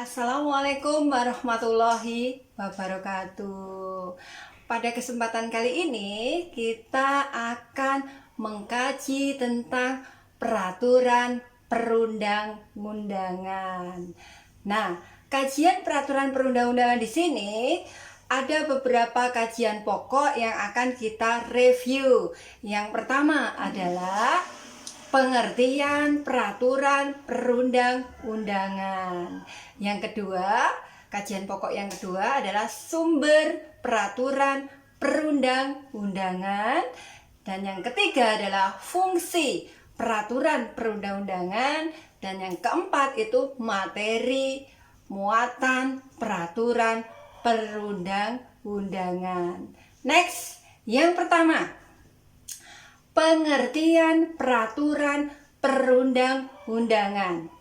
Assalamualaikum warahmatullahi wabarakatuh. Pada kesempatan kali ini kita akan mengkaji tentang peraturan perundang-undangan. Nah, kajian peraturan perundang-undangan di sini ada beberapa kajian pokok yang akan kita review. Yang pertama adalah pengertian peraturan perundang-undangan. Yang kedua, kajian pokok yang kedua adalah sumber peraturan perundang-undangan. Dan yang ketiga adalah fungsi peraturan perundang-undangan. Dan yang keempat itu materi muatan peraturan perundang-undangan. Next, yang pertama, pengertian peraturan perundang-undangan.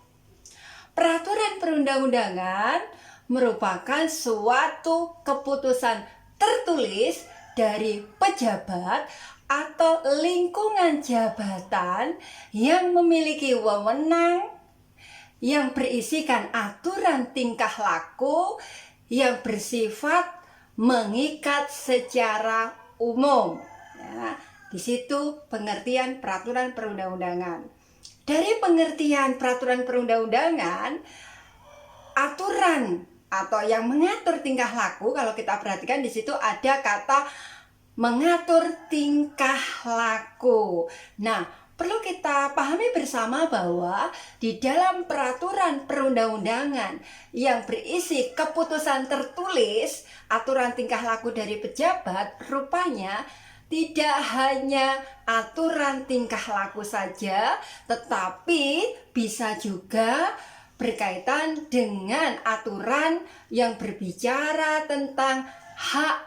Peraturan perundang-undangan merupakan suatu keputusan tertulis dari pejabat atau lingkungan jabatan yang memiliki wewenang, yang berisikan aturan tingkah laku yang bersifat mengikat secara umum. Ya. Di situ pengertian peraturan perundang-undangan. Dari pengertian peraturan perundang-undangan, aturan atau yang mengatur tingkah laku, kalau kita perhatikan di situ ada kata mengatur tingkah laku. Nah, perlu kita pahami bersama bahwa di dalam peraturan perundang-undangan yang berisi keputusan tertulis, aturan tingkah laku dari pejabat, rupanya tidak hanya aturan tingkah laku saja, tetapi bisa juga berkaitan dengan aturan yang berbicara tentang hak,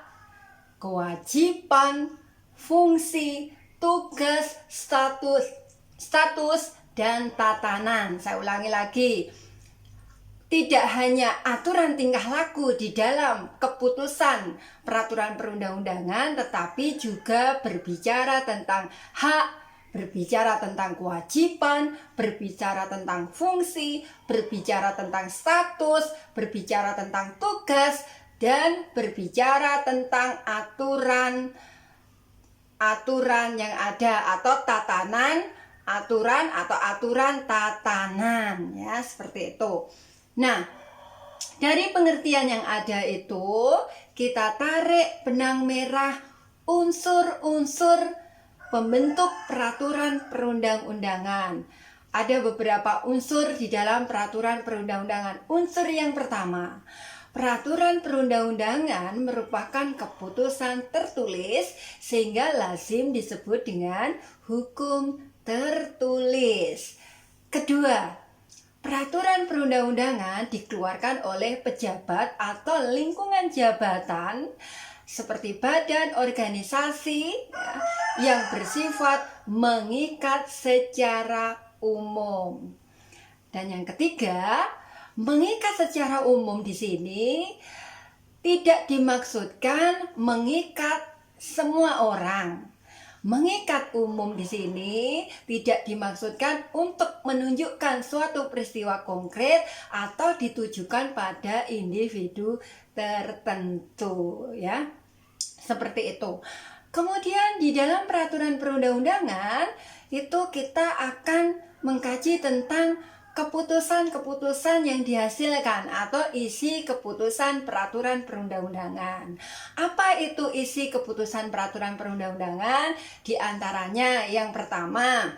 kewajiban, fungsi, tugas, status, dan tatanan. Saya ulangi lagi. Tidak hanya aturan tingkah laku di dalam keputusan peraturan perundang-undangan, tetapi juga berbicara tentang hak, berbicara tentang kewajiban, berbicara tentang fungsi, berbicara tentang status, berbicara tentang tugas, dan berbicara tentang aturan yang ada atau tatanan, aturan tatanan, ya, seperti itu. Nah, dari pengertian yang ada itu, kita tarik benang merah unsur-unsur pembentuk peraturan perundang-undangan. Ada beberapa unsur di dalam peraturan perundang-undangan. Unsur yang pertama, peraturan perundang-undangan merupakan keputusan tertulis sehingga lazim disebut dengan hukum tertulis. Kedua, peraturan perundang-undangan dikeluarkan oleh pejabat atau lingkungan jabatan seperti badan organisasi yang bersifat mengikat secara umum. Dan yang ketiga, mengikat secara umum di sini tidak dimaksudkan mengikat semua orang. Mengikat umum di sini tidak dimaksudkan untuk menunjukkan suatu peristiwa konkret atau ditujukan pada individu tertentu, ya. Seperti itu. Kemudian di dalam peraturan perundang-undangan itu kita akan mengkaji tentang keputusan-keputusan yang dihasilkan atau isi keputusan peraturan perundang-undangan. Apa itu isi keputusan peraturan perundang-undangan? Di antaranya yang pertama,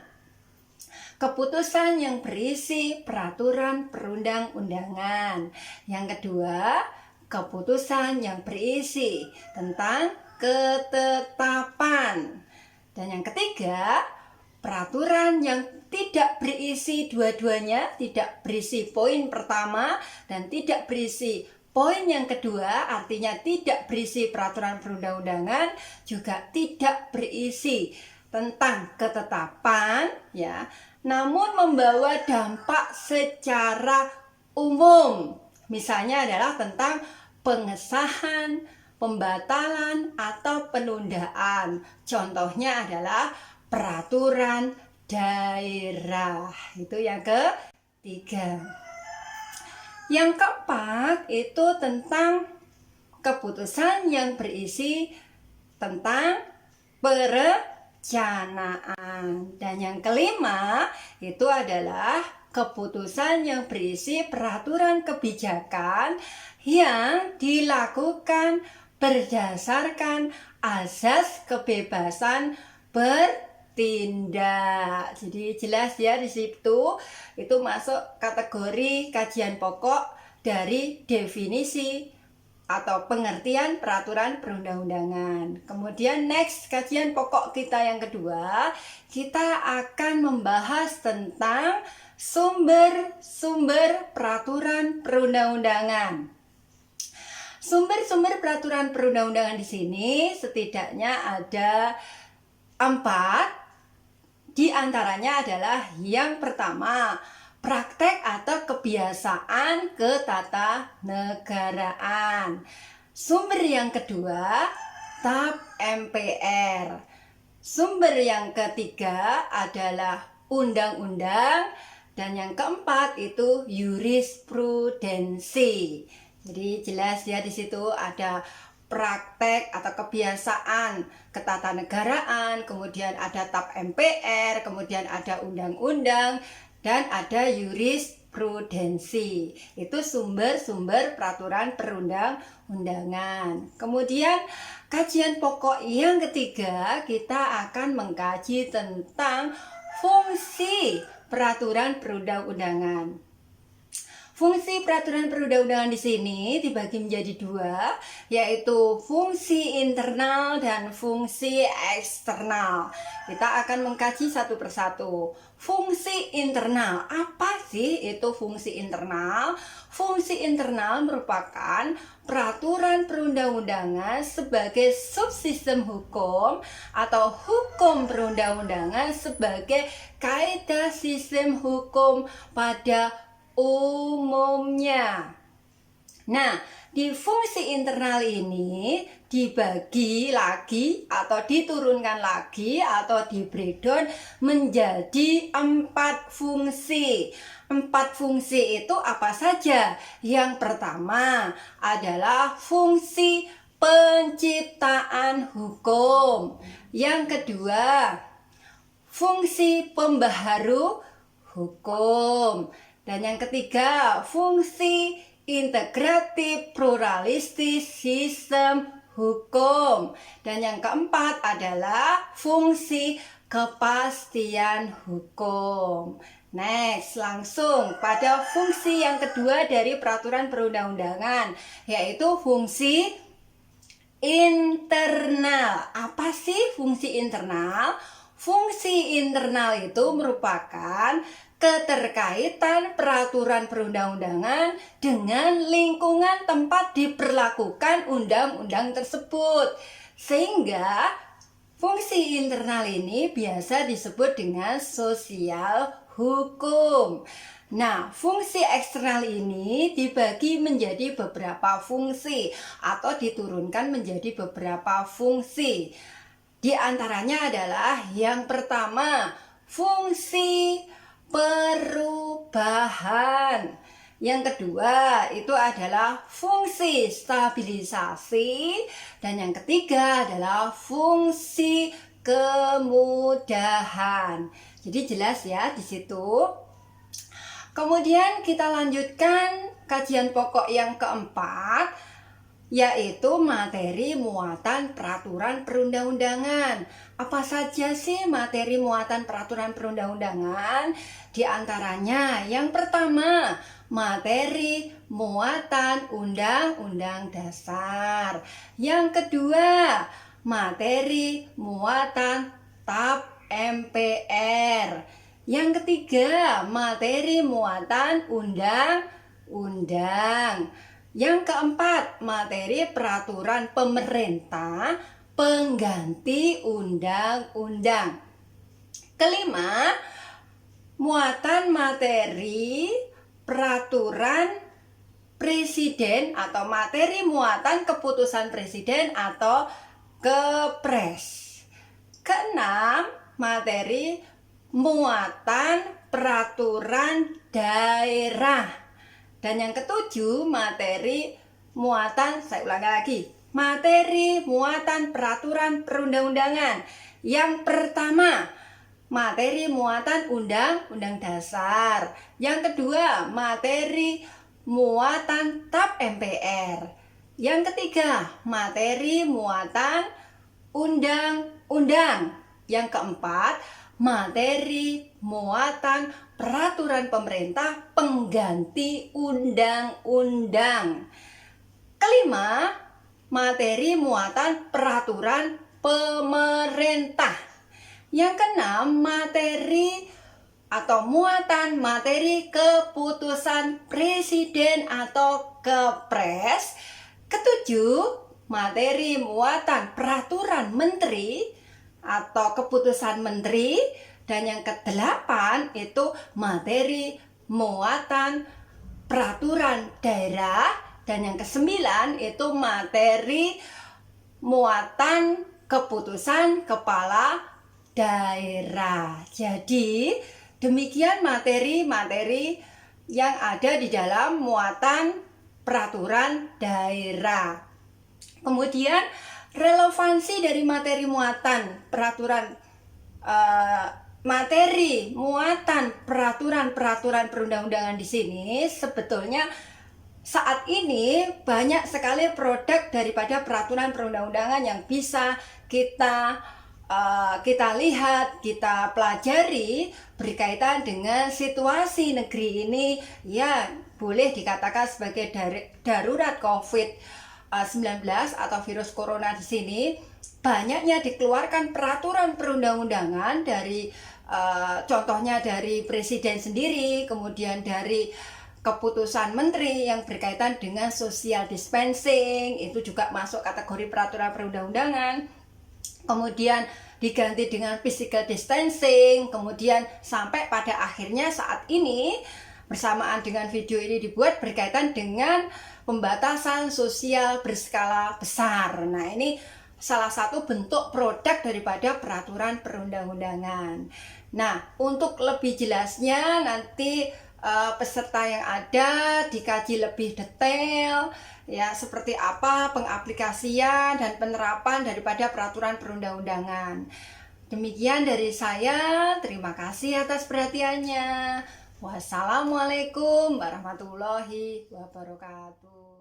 keputusan yang berisi peraturan perundang-undangan. Yang kedua, keputusan yang berisi tentang ketetapan. Dan yang ketiga, peraturan yang tidak berisi dua-duanya, tidak berisi poin pertama dan tidak berisi poin yang kedua, artinya tidak berisi peraturan perundang-undangan, juga tidak berisi tentang ketetapan, ya, namun membawa dampak secara umum. Misalnya adalah tentang pengesahan, pembatalan, atau penundaan. Contohnya adalah peraturan daerah. Itu yang ketiga. Yang keempat itu tentang keputusan yang berisi tentang perencanaan. Dan yang kelima itu adalah keputusan yang berisi peraturan kebijakan yang dilakukan berdasarkan azas kebebasan bertindak. Jadi jelas ya di situ itu masuk kategori kajian pokok dari definisi atau pengertian peraturan perundang-undangan. Kemudian next, kajian pokok kita yang kedua, kita akan membahas tentang sumber-sumber peraturan perundang-undangan. Sumber-sumber peraturan perundang-undangan di sini setidaknya ada 4. Di antaranya adalah yang pertama, praktek atau kebiasaan ketatanegaraan. Sumber yang kedua, TAP MPR. Sumber yang ketiga adalah undang-undang. Dan yang keempat itu jurisprudensi. Jadi jelas ya di situ ada praktek atau kebiasaan ketatanegaraan, kemudian ada TAP MPR, kemudian ada undang-undang, dan ada jurisprudensi. Itu sumber-sumber peraturan perundang-undangan. Kemudian kajian pokok yang ketiga, kita akan mengkaji tentang fungsi peraturan perundang-undangan. Fungsi peraturan perundang-undangan di sini dibagi menjadi 2, yaitu fungsi internal dan fungsi eksternal. Kita akan mengkaji satu persatu. Fungsi internal, apa sih itu fungsi internal? Fungsi internal merupakan peraturan perundang-undangan sebagai subsistem hukum atau hukum perundang-undangan sebagai kaidah sistem hukum pada umumnya. Nah, di fungsi internal ini dibagi lagi atau diturunkan lagi atau di breakdown menjadi 4 fungsi. 4 fungsi itu apa saja? Yang pertama adalah fungsi penciptaan hukum. Yang kedua, fungsi pembaharu hukum. Dan yang ketiga, fungsi integratif pluralistis sistem hukum. Dan yang keempat adalah fungsi kepastian hukum. Next, langsung pada fungsi yang kedua dari peraturan perundang-undangan, yaitu fungsi internal. Apa sih fungsi internal? Fungsi internal itu merupakan keterkaitan peraturan perundang-undangan dengan lingkungan tempat diberlakukan undang-undang tersebut. Sehingga fungsi internal ini biasa disebut dengan sosial hukum. Nah, fungsi eksternal ini dibagi menjadi beberapa fungsi atau diturunkan menjadi beberapa fungsi. Di antaranya adalah yang pertama, fungsi perubahan. Yang kedua itu adalah fungsi stabilisasi, dan yang ketiga adalah fungsi kemudahan. Jadi jelas ya di situ. Kemudian kita lanjutkan kajian pokok yang keempat, yaitu materi muatan peraturan perundang-undangan. Apa saja sih materi muatan peraturan perundang-undangan? Di antaranya yang pertama, materi muatan undang-undang dasar. Yang kedua, materi muatan TAP MPR. Yang ketiga, materi muatan undang-undang. Yang keempat, materi peraturan pemerintah pengganti undang-undang. Kelima, muatan materi peraturan presiden atau materi muatan keputusan presiden atau kepres. Keenam, materi muatan peraturan daerah. Dan yang ketujuh, materi muatan, saya ulangi lagi, materi muatan peraturan perundang-undangan. Yang pertama, materi muatan undang-undang dasar. Yang kedua, materi muatan TAP MPR. Yang ketiga, materi muatan undang-undang. Yang keempat, materi muatan peraturan pemerintah pengganti undang-undang. Kelima, materi muatan peraturan pemerintah. Yang keenam, materi atau muatan materi keputusan presiden atau kepres. Ketujuh, materi muatan peraturan menteri atau keputusan menteri. Dan yang kedelapan itu materi muatan peraturan daerah. Dan yang kesembilan itu materi muatan keputusan kepala daerah. Jadi demikian materi-materi yang ada di dalam muatan peraturan daerah. Kemudian relevansi dari materi muatan peraturan materi muatan peraturan perundang-undangan di sini sebetulnya saat ini banyak sekali produk daripada peraturan perundang-undangan yang bisa kita lihat, kita pelajari berkaitan dengan situasi negeri ini, ya boleh dikatakan sebagai darurat COVID-19 atau virus corona di sini. Banyaknya dikeluarkan peraturan perundang-undangan dari contohnya dari presiden sendiri, kemudian dari keputusan menteri yang berkaitan dengan social distancing, itu juga masuk kategori peraturan perundang-undangan. Kemudian diganti dengan physical distancing, kemudian sampai pada akhirnya saat ini bersamaan dengan video ini dibuat berkaitan dengan pembatasan sosial berskala besar. Nah, ini salah satu bentuk produk daripada peraturan perundang-undangan. Nah, untuk lebih jelasnya nanti peserta yang ada dikaji lebih detail, ya seperti apa pengaplikasian dan penerapan daripada peraturan perundang-undangan. Demikian dari saya, terima kasih atas perhatiannya. Wassalamualaikum warahmatullahi wabarakatuh.